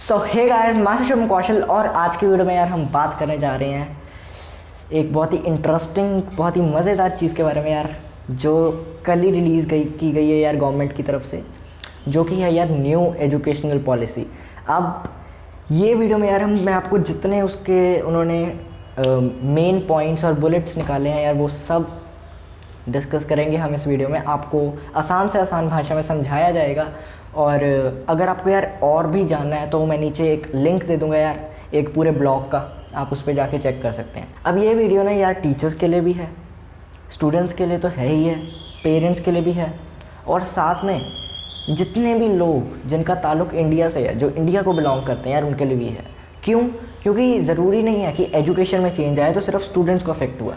सो hey guys, मैं शुभम कौशल और आज की वीडियो में यार हम बात करने जा रहे हैं एक बहुत ही इंटरेस्टिंग, बहुत ही मज़ेदार चीज़ के बारे में यार, जो कल ही की गई है यार गवर्नमेंट की तरफ से, जो कि है यार न्यू एजुकेशनल पॉलिसी। अब ये वीडियो में यार मैं आपको जितने उसके उन्होंने मेन पॉइंट्स और बुलेट्स निकाले हैं यार वो सब डिस्कस करेंगे हम इस वीडियो में। आपको आसान से आसान भाषा में समझाया जाएगा और अगर आपको यार और भी जानना है तो मैं नीचे एक लिंक दे दूंगा यार, एक पूरे ब्लॉग का, आप उस पर जाके चेक कर सकते हैं। अब ये वीडियो ना यार टीचर्स के लिए भी है, स्टूडेंट्स के लिए तो है ही है, पेरेंट्स के लिए भी है, और साथ में जितने भी लोग जिनका ताल्लुक इंडिया से है, जो इंडिया को बिलोंग करते हैं यार, उनके लिए भी है। क्यों? क्योंकि ज़रूरी नहीं है कि एजुकेशन में चेंज आए तो सिर्फ स्टूडेंट्स को अफेक्ट हुआ,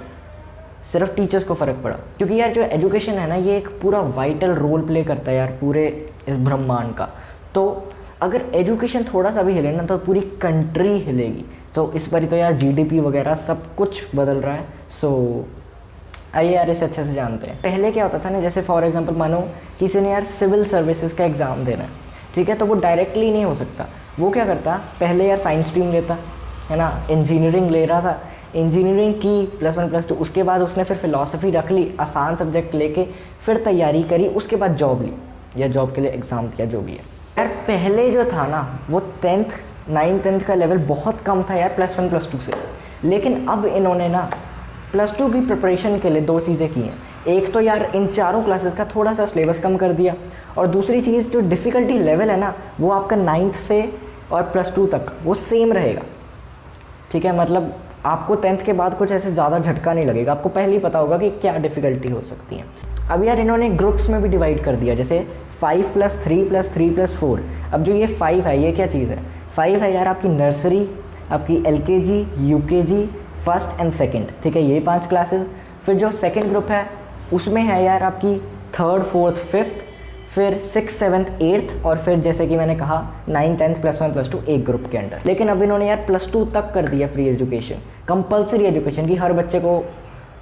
सिर्फ टीचर्स को फ़र्क पड़ा। क्योंकि यार जो एजुकेशन है ना, ये एक पूरा वाइटल रोल प्ले करता है यार पूरे इस ब्रह्मांड का। तो अगर एजुकेशन थोड़ा सा भी हिले ना तो पूरी कंट्री हिलेगी। तो इस पर ही तो यार जीडीपी वगैरह सब कुछ बदल रहा है। सो आइए यार इसे अच्छे से जानते हैं। पहले क्या होता था ना, जैसे फॉर एग्जांपल मानो किसी ने यार सिविल सर्विसेज का एग्ज़ाम देना है, ठीक है, तो वो डायरेक्टली नहीं हो सकता। वो क्या करता, पहले यार साइंस स्ट्रीम लेता है ना, इंजीनियरिंग ले रहा था, इंजीनियरिंग की +1 +2, उसके बाद उसने फिर फिलॉसफी रख ली, आसान सब्जेक्ट लेके फिर तैयारी करी, उसके बाद जॉब ली या जॉब के लिए एग्ज़ाम दिया, जो भी है यार। पहले जो था ना वो 10th 9th 10th का लेवल बहुत कम था यार +1 +2 से। लेकिन अब इन्होंने ना +2 की प्रिपरेशन के लिए दो चीज़ें की हैं। एक तो यार इन चारों क्लासेस का थोड़ा सा सिलेबस कम कर दिया, और दूसरी चीज़ जो डिफ़िकल्टी लेवल है ना वो आपका 9th से और +2 तक वो सेम रहेगा, ठीक है। मतलब आपको 10th के बाद कुछ ऐसे ज़्यादा झटका नहीं लगेगा, आपको पहले ही पता होगा कि क्या डिफ़िकल्टी हो सकती है। अब यार इन्होंने ग्रुप्स में भी डिवाइड कर दिया, जैसे 5 + 3 + 3 + 4। अब जो ये 5 है, ये क्या चीज़ है? 5 है यार आपकी नर्सरी, आपकी LKG, UKG, 1st and 2nd, ठीक है, ये 5 क्लासेस। फिर जो सेकंड ग्रुप है उसमें है यार आपकी 3rd 4th 5th, फिर 6th 7th 8th, और फिर जैसे कि मैंने कहा 9th 10th +1 +2 एक ग्रुप के अंडर। लेकिन अब इन्होंने यार +2 तक कर दिया फ्री एजुकेशन, कंपलसरी एजुकेशन, की हर बच्चे को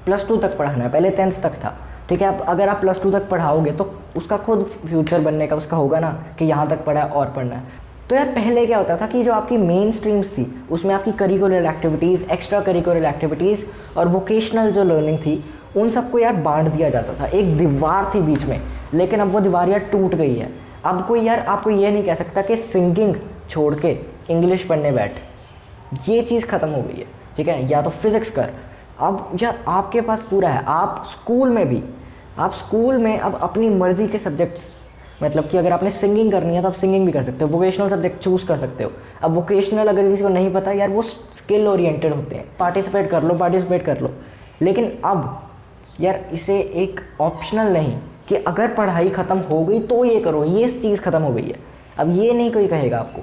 +2 तक पढ़ाना है। पहले 10th तक था, ठीक है। अब अगर आप +2 तक पढ़ाओगे तो उसका खुद फ्यूचर बनने का उसका होगा ना कि यहाँ तक पढ़ा है और पढ़ना है। तो यार पहले क्या होता था कि जो आपकी मेन स्ट्रीम्स थी उसमें आपकी curricular activities, extra curricular activities और वोकेशनल जो लर्निंग थी उन सबको यार बांट दिया जाता था, एक दीवार थी बीच में। लेकिन अब वो दीवार यार टूट गई है। अब कोई यार आपको ये नहीं कह सकता कि सिंगिंग छोड़ के इंग्लिश पढ़ने बैठ, ये चीज़ ख़त्म हो गई है, ठीक है, या तो फिज़िक्स कर। अब यार आपके पास पूरा है, आप स्कूल में अब अपनी मर्ज़ी के सब्जेक्ट्स, मतलब कि अगर आपने सिंगिंग करनी है तो आप सिंगिंग भी कर सकते हो, वोकेशनल सब्जेक्ट चूज़ कर सकते हो। अब वोकेशनल अगर किसी को नहीं पता यार, वो स्किल ओरिएंटेड होते हैं, पार्टिसिपेट कर लो। लेकिन अब यार इसे एक ऑप्शनल नहीं कि अगर पढ़ाई ख़त्म हो गई तो ये करो, ये चीज़ ख़त्म हो गई है। अब ये नहीं कोई कहेगा आपको,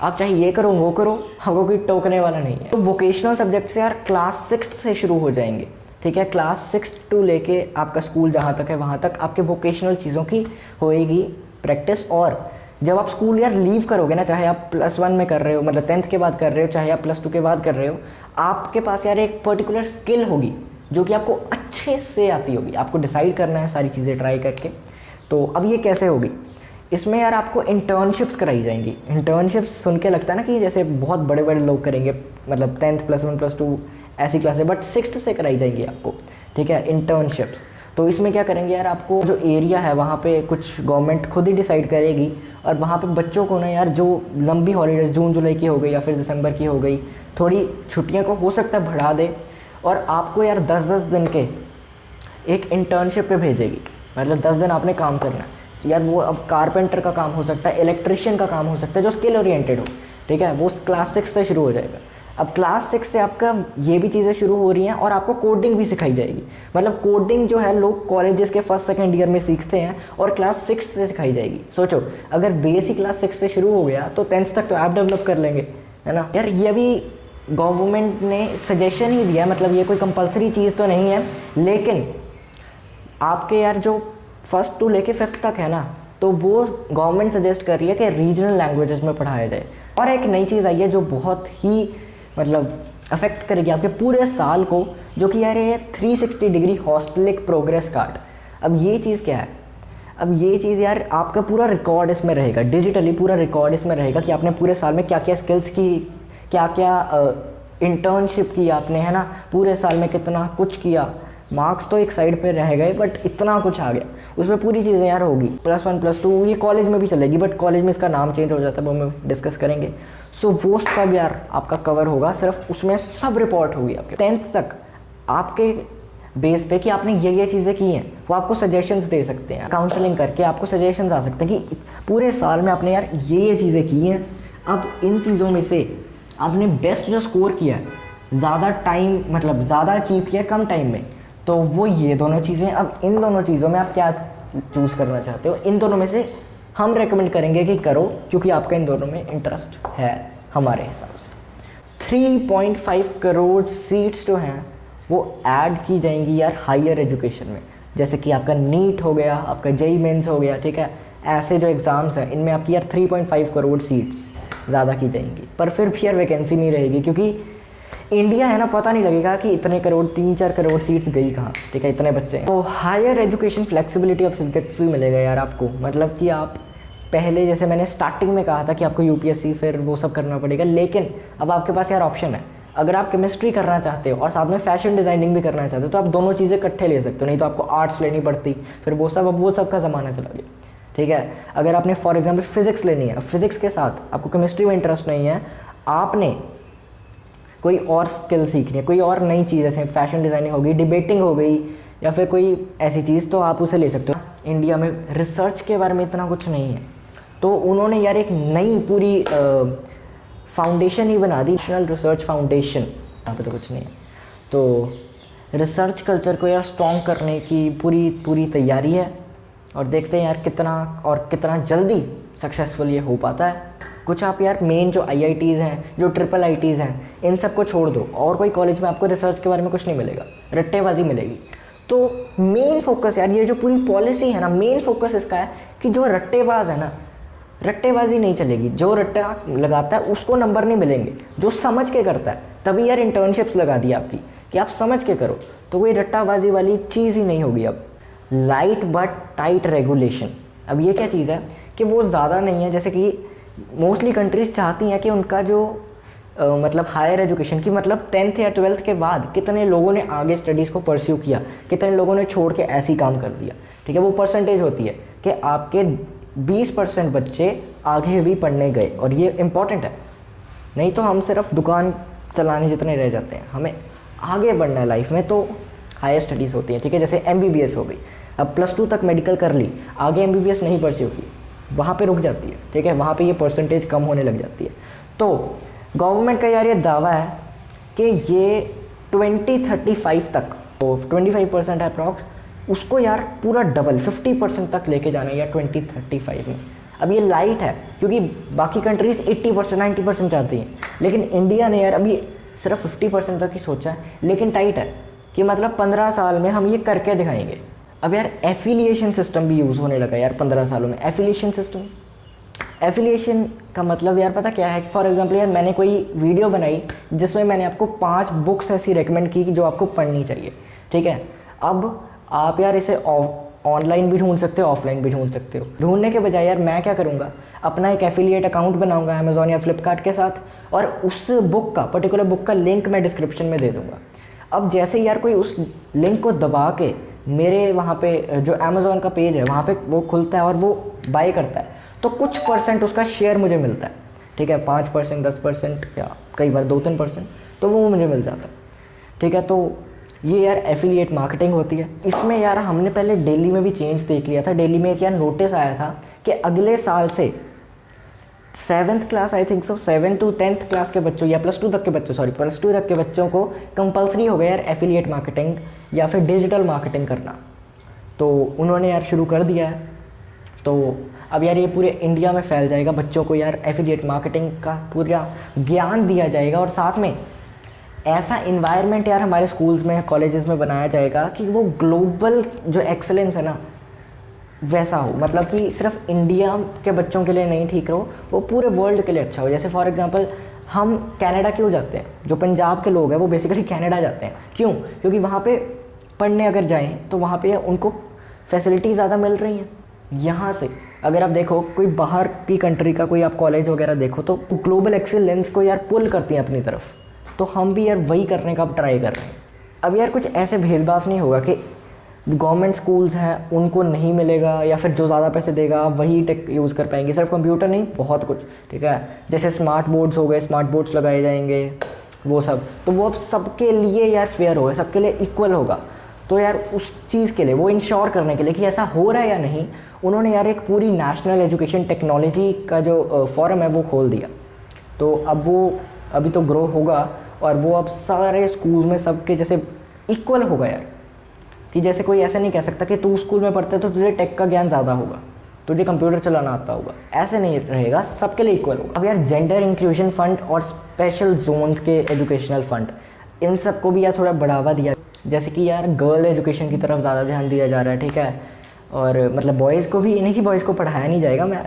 आप चाहे ये करो वो करो, आपको कोई टोकने वाला नहीं है। तो वोकेशनल सब्जेक्ट से यार क्लास 6th से शुरू हो जाएंगे, ठीक है। क्लास 6th to लेके आपका स्कूल जहाँ तक है वहाँ तक आपके वोकेशनल चीज़ों की होएगी प्रैक्टिस। और जब आप स्कूल यार लीव करोगे ना, चाहे आप +1 में कर रहे हो, मतलब 10th के बाद कर रहे हो, चाहे आप +2 के बाद कर रहे हो, आपके पास यार एक पर्टिकुलर स्किल होगी जो कि आपको अच्छे से आती होगी। आपको डिसाइड करना है सारी चीज़ें ट्राई करके। तो अब ये कैसे होगी? इसमें यार आपको इंटर्नशिप्स कराई जाएंगी। इंटर्नशिप्स सुन के लगता है ना कि जैसे बहुत बड़े बड़े लोग करेंगे, मतलब 10th +1 +2 ऐसी क्लासें, बट 6th से कराई जाएंगी आपको, ठीक है, इंटर्नशिप्स। तो इसमें क्या करेंगे यार, आपको जो एरिया है वहाँ पे कुछ गवर्नमेंट खुद ही डिसाइड करेगी, और वहाँ पे बच्चों को ना यार जो लंबी हॉलीडेज जून जुलाई की हो गई या फिर दिसंबर की हो गई, थोड़ी छुट्टियों को हो सकता है बढ़ा दे, और आपको यार 10-10 दिन के एक इंटर्नशिप पे भेजेगी। मतलब 10 दिन आपने काम करना है यार। वो अब कारपेंटर का काम हो सकता है, इलेक्ट्रिशियन का काम हो सकता है, जो स्किल ओरिएंटेड हो, ठीक है, वो क्लास 6 से शुरू हो जाएगा। अब क्लास 6 से आपका ये भी चीज़ें शुरू हो रही हैं, और आपको कोडिंग भी सिखाई जाएगी। मतलब कोडिंग जो है लोग कॉलेजेस के 1st 2nd ईयर में सीखते हैं, और क्लास 6 से सिखाई जाएगी। सोचो, अगर बेस ही क्लास 6 से शुरू हो गया तो 10th तक तो ऐप डेवलप कर लेंगे, है ना यार। ये भी गवर्नमेंट ने सजेशन ही दिया, मतलब ये कोई कंपलसरी चीज़ तो नहीं है, लेकिन आपके यार जो 1st to लेके 5th तक है ना, तो वो गवर्नमेंट सजेस्ट कर रही है कि रीजनल लैंग्वेजेस में पढ़ाया जाए। और एक नई चीज़ आई है जो बहुत ही मतलब अफेक्ट करेगी आपके पूरे साल को, जो कि यार ये 360 डिग्री हॉस्टलिक प्रोग्रेस कार्ड। अब ये चीज़ क्या है? अब ये चीज़ यार आपका पूरा रिकॉर्ड इसमें रहेगा, डिजिटली पूरा रिकॉर्ड इसमें रहेगा कि आपने पूरे साल में क्या क्या स्किल्स की, क्या क्या इंटर्नशिप की आपने, है ना, पूरे साल में कितना कुछ किया। मार्क्स तो एक साइड पे रह गए बट इतना कुछ आ गया, उसमें पूरी चीज़ें यार होगी। +1 +2 ये कॉलेज में भी चलेगी, बट कॉलेज में इसका नाम चेंज हो जाता है, वो हम डिस्कस करेंगे। सो वो सब यार आपका कवर होगा, सिर्फ उसमें सब रिपोर्ट होगी आपके 10th तक आपके बेस पे कि आपने ये चीज़ें की हैं। वो आपको सजेशंस दे सकते हैं, काउंसलिंग करके आपको सजेशंस आ सकते हैं कि पूरे साल में आपने यार ये चीज़ें की हैं, अब इन चीज़ों में से आपने बेस्ट जो स्कोर किया है, ज़्यादा टाइम मतलब ज़्यादा अचीव किया कम टाइम में, तो वो ये दोनों चीज़ें। अब इन दोनों चीज़ों में आप क्या चूज़ करना चाहते हो, इन दोनों में से हम रेकमेंड करेंगे कि करो, क्योंकि आपका इन दोनों में इंटरेस्ट है हमारे हिसाब से। 3.5 करोड़ सीट्स जो हैं वो ऐड की जाएंगी यार हायर एजुकेशन में, जैसे कि आपका नीट हो गया, आपका जेईई मेंस हो गया, ठीक है। ऐसे जो एग्ज़ाम्स हैं इनमें आपकी यार 3.5 करोड़ सीट्स ज़्यादा की जाएंगी। पर फिर भी यार वैकेंसी नहीं रहेगी, क्योंकि इंडिया है ना, पता नहीं लगेगा कि इतने करोड़ 3-4 करोड़ सीट्स गई कहाँ, ठीक है, इतने बच्चे हैं। तो higher education flexibility of subjects भी मिलेगा यार आपको, मतलब कि आप पहले जैसे मैंने स्टार्टिंग में कहा था कि आपको यूपीएससी फिर वो सब करना पड़ेगा, लेकिन अब आपके पास यार ऑप्शन है। अगर आप केमिस्ट्री करना चाहते हो और साथ में फैशन डिज़ाइनिंग भी करना चाहते हो तो आप दोनों चीज़ें इकट्ठे ले सकते हो, नहीं तो आपको आर्ट्स लेनी पड़ती, फिर वो सब, अब वो सब का ज़माना चला गया, ठीक है। अगर आपने फॉर एग्जाम्पल फिजिक्स लेनी है, फिजिक्स के साथ आपको केमिस्ट्री में इंटरेस्ट नहीं है, आपने कोई और स्किल सीखनी है, कोई और नई चीज़, जैसे फैशन डिज़ाइनिंग हो गई, डिबेटिंग हो गई, या फिर कोई ऐसी चीज़, तो आप उसे ले सकते हो। इंडिया में रिसर्च के बारे में इतना कुछ नहीं है, तो उन्होंने यार एक नई पूरी फाउंडेशन ही बना दी, नेशनल रिसर्च फाउंडेशन। यहाँ पे तो कुछ नहीं है, तो रिसर्च कल्चर को यार स्ट्रॉन्ग करने की पूरी तैयारी है, और देखते हैं यार कितना जल्दी सक्सेसफुल ये हो पाता है। कुछ आप यार मेन जो IITs हैं, जो IIITs हैं, इन सब को छोड़ दो, और कोई कॉलेज में आपको रिसर्च के बारे में कुछ नहीं मिलेगा, रट्टेबाजी मिलेगी। तो मेन फोकस यार ये जो पूरी पॉलिसी है ना, मेन फोकस इसका है कि जो रट्टेबाज है ना, रट्टेबाजी नहीं चलेगी। जो रट्टा लगाता है उसको नंबर नहीं मिलेंगे, जो समझ के करता है। तभी यार इंटर्नशिप्स लगा दी आपकी कि आप समझ के करो, तो कोई रट्टाबाजी वाली चीज़ ही नहीं होगी। अब लाइट बट टाइट रेगुलेशन, अब ये क्या चीज़ है कि वो ज़्यादा नहीं है, जैसे कि मोस्टली कंट्रीज़ चाहती हैं कि उनका जो मतलब हायर एजुकेशन की, मतलब 10th या 12th के बाद कितने लोगों ने आगे स्टडीज़ को परस्यू किया, कितने लोगों ने छोड़ के ऐसे ही काम कर दिया, ठीक है। वो परसेंटेज होती है कि आपके 20% बच्चे आगे भी पढ़ने गए, और ये इम्पॉर्टेंट है, नहीं तो हम सिर्फ दुकान चलाने जितने रह जाते हैं, हमें आगे बढ़ना है लाइफ में, तो हायर स्टडीज़ होती हैं, ठीक है। जैसे MBBS हो गई, अब +2 तक मेडिकल कर ली, आगे MBBS नहीं परस्यू की, वहाँ पे रुक जाती है, ठीक है, वहाँ पे ये परसेंटेज कम होने लग जाती है। तो गवर्नमेंट का यार ये दावा है कि ये 2035 तक, तो 25% है अप्रॉक्स, उसको यार पूरा डबल 50% तक लेके जाना है यार 2035 में। अब ये लाइट है, क्योंकि बाकी कंट्रीज़ 80% 90% चाहती हैं, लेकिन इंडिया ने यार अभी सिर्फ 50% तक ही सोचा है, लेकिन टाइट है कि मतलब 15 साल में हम ये करके दिखाएंगे। अब यार एफिलिएशन सिस्टम भी यूज़ होने लगा यार 15 सालों में। एफिलिएशन सिस्टम, एफिलिएशन का मतलब यार पता क्या है कि फॉर एग्जांपल यार मैंने कोई वीडियो बनाई जिसमें मैंने आपको 5 बुक्स ऐसी रेकमेंड की जो आपको पढ़नी चाहिए, ठीक है। अब आप यार इसे ऑनलाइन भी ढूंढ सकते हो, ऑफलाइन भी ढूंढ सकते हो। ढूंढने के बजाय यार मैं क्या करूँगा, अपना एक एफिलिएट अकाउंट बनाऊँगा अमेज़ॉन या फ्लिपकार्ट के साथ, और उस बुक का, पर्टिकुलर बुक का लिंक मैं डिस्क्रिप्शन में दे दूँगा। अब जैसे यार कोई उस लिंक को दबा के मेरे वहाँ पे जो अमेज़ॉन का पेज है वहाँ पे वो खुलता है और वो बाय करता है, तो कुछ % उसका शेयर मुझे मिलता है, ठीक है, 5%, 10% या कई बार 2-3%, तो वो मुझे मिल जाता है, ठीक है। तो ये यार एफिलिएट मार्केटिंग होती है। इसमें यार हमने पहले दिल्ली में भी चेंज देख लिया था। दिल्ली में एक यार नोटिस आया था कि अगले साल से 7th class, I think so 7 to 10th class के बच्चों, या +2 तक के बच्चों, +2 तक के बच्चों को कंपलसरी हो गया यार एफिलिएट मार्केटिंग या फिर डिजिटल मार्केटिंग करना। तो उन्होंने यार शुरू कर दिया है, तो अब यार ये पूरे इंडिया में फैल जाएगा, बच्चों को यार एफिलिएट मार्केटिंग का पूरा ज्ञान दिया जाएगा, और साथ में ऐसा इन्वायरमेंट यार हमारे स्कूल्स में, कॉलेजेस में बनाया जाएगा कि वो ग्लोबल जो एक्सेलेंस है ना वैसा हो, मतलब कि सिर्फ इंडिया के बच्चों के लिए नहीं ठीक रहो, वो पूरे वर्ल्ड के लिए अच्छा हो। जैसे फॉर एग्जांपल हम कनाडा क्यों जाते हैं, जो पंजाब के लोग हैं वो बेसिकली कनाडा जाते हैं, क्यों? क्योंकि वहाँ पे पढ़ने अगर जाएं तो वहाँ पे उनको फैसिलिटी ज़्यादा मिल रही हैं, यहाँ से अगर आप देखो कोई बाहर की कंट्री का कोई आप कॉलेज वगैरह देखो तो ग्लोबल एक्सीलेंस को यार पुल करती हैं अपनी तरफ, तो हम भी यार वही करने का अब ट्राई कर रहे हैं। अब यार कुछ ऐसे भेदभाव नहीं होगा कि गवर्नमेंट स्कूल्स हैं उनको नहीं मिलेगा या फिर जो ज़्यादा पैसे देगा वही टेक यूज़ कर पाएंगे। सिर्फ कंप्यूटर नहीं, बहुत कुछ, ठीक है। जैसे स्मार्ट बोर्ड्स हो गए, स्मार्ट बोर्ड्स लगाए जाएंगे, वो सब, तो वो अब सबके लिए यार फेयर होगा, सबके लिए इक्वल होगा। तो यार उस चीज़ के लिए, वो इंश्योर करने के लिए कि ऐसा हो रहा है या नहीं, उन्होंने यार एक पूरी नेशनल एजुकेशन टेक्नोलॉजी का जो फोरम है वो खोल दिया। तो अब वो अभी तो ग्रो होगा और वो अब सारे स्कूल में सबके जैसे इक्वल होगा यार, कि जैसे कोई ऐसा नहीं कह सकता कि तू स्कूल में पढ़ते तो तुझे टेक का ज्ञान ज़्यादा होगा, तुझे कंप्यूटर चलाना आता होगा, ऐसे नहीं रहेगा, सबके लिए इक्वल होगा। अब यार जेंडर इंक्लूजन फंड और स्पेशल जोन्स के एजुकेशनल फंड, इन सबको भी यार थोड़ा बढ़ावा दिया, जैसे कि यार गर्ल एजुकेशन की तरफ ज़्यादा ध्यान दिया जा रहा है, ठीक है। और मतलब बॉयज़ को भी, नहीं कि बॉयज़ को पढ़ाया नहीं जाएगा, मैं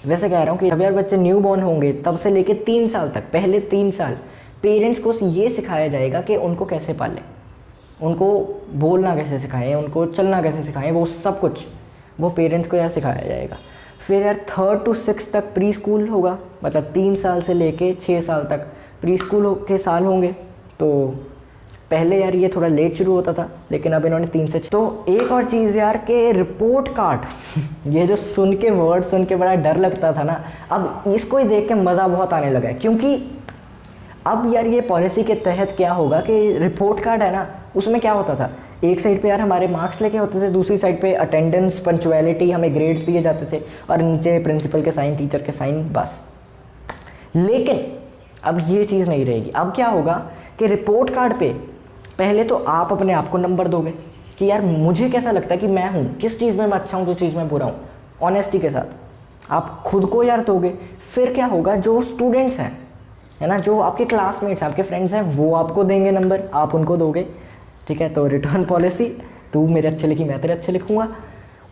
वैसे कह रहा हूँ कि अब यार बच्चे न्यू बॉर्न होंगे तब से लेके 3 साल तक, पहले 3 साल पेरेंट्स को ये सिखाया जाएगा कि उनको कैसे पालें, उनको बोलना कैसे सिखाएं, उनको चलना कैसे सिखाएं, वो सब कुछ वो पेरेंट्स को यार सिखाया जाएगा। फिर यार 3rd to 6th तक प्री स्कूल होगा, मतलब 3 साल से लेके 6 साल तक प्री स्कूल के साल होंगे। तो पहले यार ये थोड़ा लेट शुरू होता था, लेकिन अब इन्होंने 3 से। तो एक और चीज़ यार के रिपोर्ट कार्ड ये जो सुन के वर्ड सुन के बड़ा डर लगता था ना, अब इसको ही देख के मज़ा बहुत आने लगा है। क्योंकि अब यार ये पॉलिसी के तहत क्या होगा कि रिपोर्ट कार्ड है ना, उसमें क्या होता था, एक साइड पे यार हमारे मार्क्स लेके होते थे, दूसरी साइड पे अटेंडेंस, पंक्चुअलिटी, हमें ग्रेड्स दिए जाते थे, और नीचे प्रिंसिपल के साइन, टीचर के साइन, बस। लेकिन अब ये चीज़ नहीं रहेगी। अब क्या होगा कि रिपोर्ट कार्ड पे पहले तो आप अपने आप को नंबर दोगे कि यार मुझे कैसा लगता है कि मैं हूँ, किस चीज़ में मैं अच्छा हूँ, किस चीज़ में बुरा हूँ, ऑनेस्टी के साथ आप खुद को यार दोगे। फिर क्या होगा, जो स्टूडेंट्स हैं, है ना, जो आपके क्लासमेट्स, आपके फ्रेंड्स हैं, वो आपको देंगे नंबर, आप उनको दोगे, ठीक है। तो रिटर्न पॉलिसी, तू मेरे अच्छे लिखी, मैं तेरे अच्छे लिखूँगा।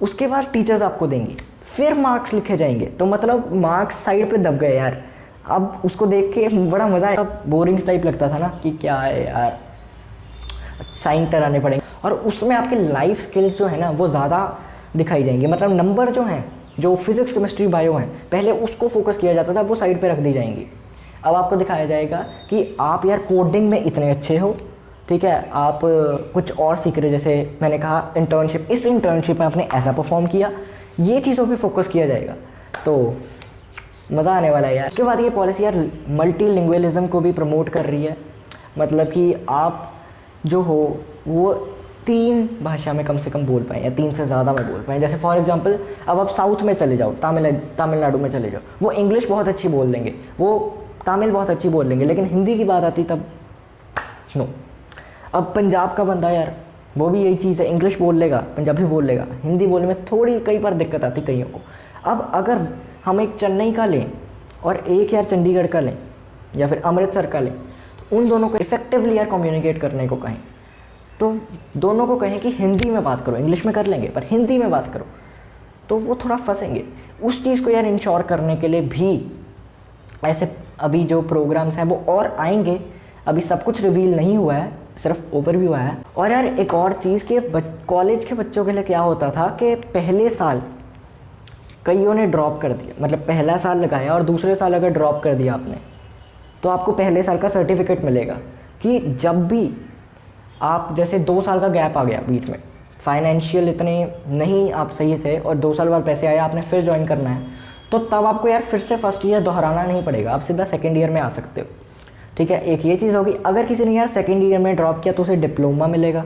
उसके बाद टीचर्स आपको देंगी, फिर मार्क्स लिखे जाएंगे। तो मतलब मार्क्स साइड पे दब गए यार। अब उसको देख के बड़ा मज़ा आया, बोरिंग टाइप लगता था ना कि क्या है यार, साइन कराने पड़ेंगे। और उसमें आपके लाइफ स्किल्स जो है ना वो ज़्यादा दिखाई जाएंगी। मतलब नंबर जो हैं, जो फिजिक्स, केमिस्ट्री, बायो हैं, पहले उसको फोकस किया जाता था, वो साइड पे रख दी जाएंगी। अब आपको दिखाया जाएगा कि आप यार कोडिंग में इतने अच्छे हो, ठीक है, आप कुछ और सीख रहे, जैसे मैंने कहा इंटर्नशिप, इस इंटर्नशिप में आपने ऐसा परफॉर्म किया, ये चीज़ों पे फोकस किया जाएगा। तो मज़ा आने वाला है यार। उसके बाद ये पॉलिसी यार मल्टीलिंगुअलिज्म को भी प्रमोट कर रही है। मतलब कि आप जो हो वो 3 भाषा में कम से कम बोल पाएँ, या 3 से ज़्यादा में बोल पाएँ। जैसे फॉर एग्जांपल अब आप साउथ में चले जाओ, तमिलनाडु में चले जाओ, वो इंग्लिश बहुत अच्छी बोल देंगे, वो तमिल बहुत अच्छी बोल लेंगे, लेकिन हिंदी की बात आती तब नो। अब पंजाब का बंदा यार, वो भी यही चीज़ है, इंग्लिश बोल लेगा, पंजाबी बोल लेगा, हिंदी बोलने में थोड़ी कई बार दिक्कत आती कईयों को। अब अगर हम एक चेन्नई का लें और एक यार चंडीगढ़ का लें या फिर अमृतसर का लें, तो उन दोनों को इफेक्टिवली यार कम्युनिकेट करने को कहें, तो दोनों को कहें कि हिंदी में बात करो, इंग्लिश में कर लेंगे पर हिंदी में बात करो, तो वो थोड़ा फंसेंगे। उस चीज़ को यार इंश्योर करने के लिए भी ऐसे अभी जो प्रोग्राम्स हैं वो और आएंगे। अभी सब कुछ रिवील नहीं हुआ है, सिर्फ ओवरव्यू आया है। और यार एक और चीज़ कि कॉलेज के बच्चों के लिए क्या होता था कि पहले साल कईयों ने ड्रॉप कर दिया, मतलब पहला साल लगाया और दूसरे साल अगर ड्रॉप कर दिया आपने, तो आपको पहले साल का सर्टिफिकेट मिलेगा कि जब भी आप, जैसे 2 साल का गैप आ गया बीच में, फाइनेंशियल इतने नहीं आप सही थे और 2 साल बाद पैसे आया, आपने फिर ज्वाइन करना है, तो तब आपको यार फिर से फर्स्ट ईयर दोहराना नहीं पड़ेगा, आप सीधा सेकेंड ईयर में आ सकते हो, ठीक है। एक ये चीज़ होगी। अगर किसी ने यार सेकेंड ईयर में ड्रॉप किया तो उसे डिप्लोमा मिलेगा,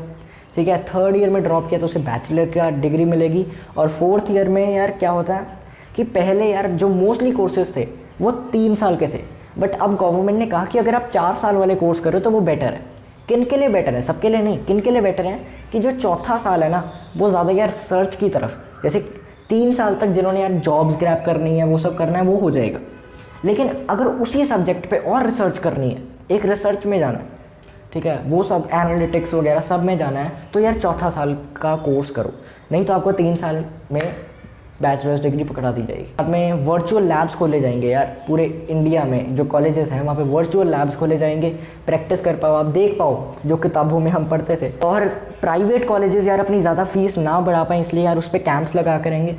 ठीक है। 3rd ईयर में ड्रॉप किया तो उसे बैचलर का डिग्री मिलेगी। और 4th ईयर में यार क्या होता है कि पहले यार जो मोस्टली कोर्सेज थे वो 3 साल के थे, बट अब गवर्नमेंट ने कहा कि अगर आप 4 साल वाले कोर्स करो तो वो बेटर है। किन के लिए बेटर है? सबके लिए नहीं, किन के लिए बेटर है कि जो चौथा साल है ना वो ज़्यादा यार रिसर्च की तरफ, जैसे 3 साल तक जिन्होंने यार जॉब्स ग्रैब करनी है, वो सब करना है, वो हो जाएगा। लेकिन अगर उसी सब्जेक्ट पे और रिसर्च करनी है, एक रिसर्च में जाना है, ठीक है, वो सब एनालिटिक्स वगैरह सब में जाना है, तो यार चौथा साल का कोर्स करो, नहीं तो आपको 3 साल में बैचलर्स डिग्री पकड़ा दी जाएगी। बाद में वर्चुअल लैब्स खोले जाएंगे यार पूरे इंडिया में, जो कॉलेजेस हैं वहाँ पे वर्चुअल लैब्स खोले जाएंगे, प्रैक्टिस कर पाओ, आप देख पाओ जो किताबों में हम पढ़ते थे। और प्राइवेट कॉलेजेस यार अपनी ज़्यादा फीस ना बढ़ा पाएँ, इसलिए यार उस पर कैंप्स लगा करेंगे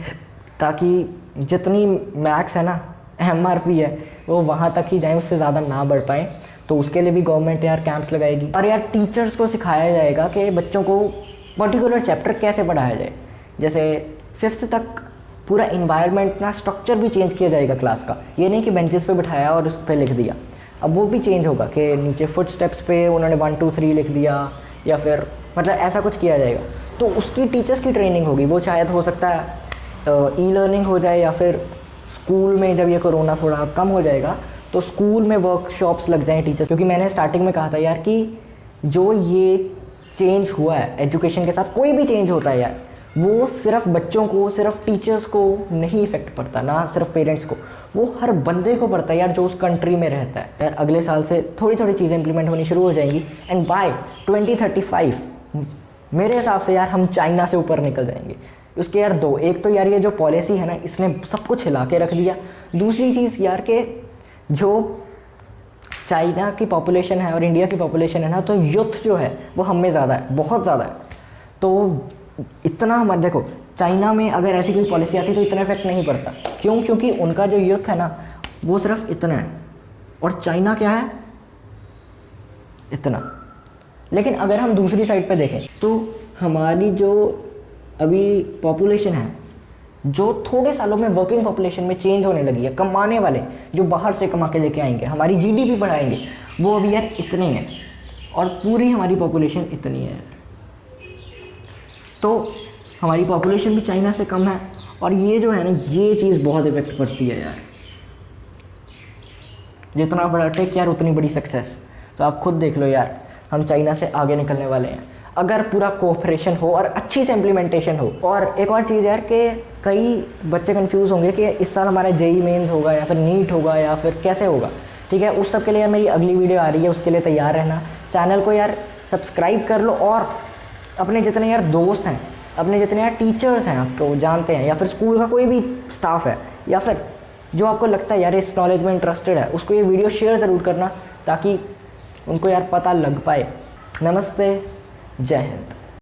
ताकि जितनी मैक्स है ना, MRP है, वो वहाँ तक ही जाए, उससे ज़्यादा ना बढ़ पाए। तो उसके लिए भी गवर्नमेंट यार कैंप्स लगाएगी। और यार टीचर्स को सिखाया जाएगा कि बच्चों को पर्टिकुलर चैप्टर कैसे पढ़ाया जाए। जैसे 5th तक पूरा इन्वायरमेंट ना, स्ट्रक्चर भी चेंज किया जाएगा क्लास का। ये नहीं कि बेंचेस पे बिठाया और उस पर लिख दिया, अब वो भी चेंज होगा कि नीचे फुट स्टेप्स पे उन्होंने 1 2 3 लिख दिया, या फिर मतलब ऐसा कुछ किया जाएगा। तो उसकी टीचर्स की ट्रेनिंग होगी, वो शायद हो सकता है ई-लर्निंग हो जाए, या फिर स्कूल में जब ये कोरोना थोड़ा कम हो जाएगा तो स्कूल में वर्कशॉप्स लग जाएँ टीचर्स। क्योंकि मैंने स्टार्टिंग में कहा था यार कि जो ये चेंज हुआ है एजुकेशन के साथ, कोई भी चेंज होता है यार, वो सिर्फ बच्चों को, सिर्फ टीचर्स को नहीं इफेक्ट पड़ता, ना सिर्फ पेरेंट्स को, वो हर बंदे को पड़ता है यार जो उस कंट्री में रहता है। यार अगले साल से थोड़ी थोड़ी चीज़ें इंप्लीमेंट होनी शुरू हो जाएंगी, एंड बाय 2035 मेरे हिसाब से यार हम चाइना से ऊपर निकल जाएंगे। उसके यार दो, एक तो यार ये जो पॉलिसी है ना, इसने सब कुछ हिला के रख दिया। दूसरी चीज़ यार के जो चाइना की पॉपुलेशन है और इंडिया की पॉपुलेशन है ना, तो यूथ जो है वो हम में ज़्यादा है, बहुत ज़्यादा है। तो इतना मत देखो, चाइना में अगर ऐसी कोई पॉलिसी आती तो इतना इफेक्ट नहीं पड़ता। क्यों? क्योंकि उनका जो यूथ है ना वो सिर्फ इतना है, और चाइना क्या है, इतना। लेकिन अगर हम दूसरी साइड पे देखें तो हमारी जो अभी पॉपुलेशन है, जो थोड़े सालों में वर्किंग पॉपुलेशन में चेंज होने लगी है, कमाने वाले जो बाहर से कमा के लेके आएंगे, हमारी GDP बढ़ाएंगे, वो अभी यार इतने हैं, और पूरी हमारी पॉपुलेशन इतनी है। तो हमारी पॉपुलेशन भी चाइना से कम है, और ये जो है ना, ये चीज़ बहुत इफेक्ट पड़ती है यार। जितना बड़ा टेक यार उतनी बड़ी सक्सेस। तो आप खुद देख लो यार, हम चाइना से आगे निकलने वाले हैं अगर पूरा कोऑपरेशन हो और अच्छी से इम्प्लीमेंटेशन हो। और एक और चीज़ यार कि कई बच्चे कंफ्यूज होंगे कि इस साल हमारा JEE मेंस होगा या फिर नीट होगा या फिर कैसे होगा, ठीक है। उस सब के लिए यार मेरी अगली वीडियो आ रही है, उसके लिए तैयार रहना। चैनल को यार सब्सक्राइब कर लो, और अपने जितने यार दोस्त हैं, अपने जितने यार टीचर्स हैं आपको जानते हैं, या फिर स्कूल का कोई भी स्टाफ है, या फिर जो आपको लगता है यार इस नॉलेज में इंटरेस्टेड है, उसको ये वीडियो शेयर ज़रूर करना, ताकि उनको यार पता लग पाए। नमस्ते, जय हिंद।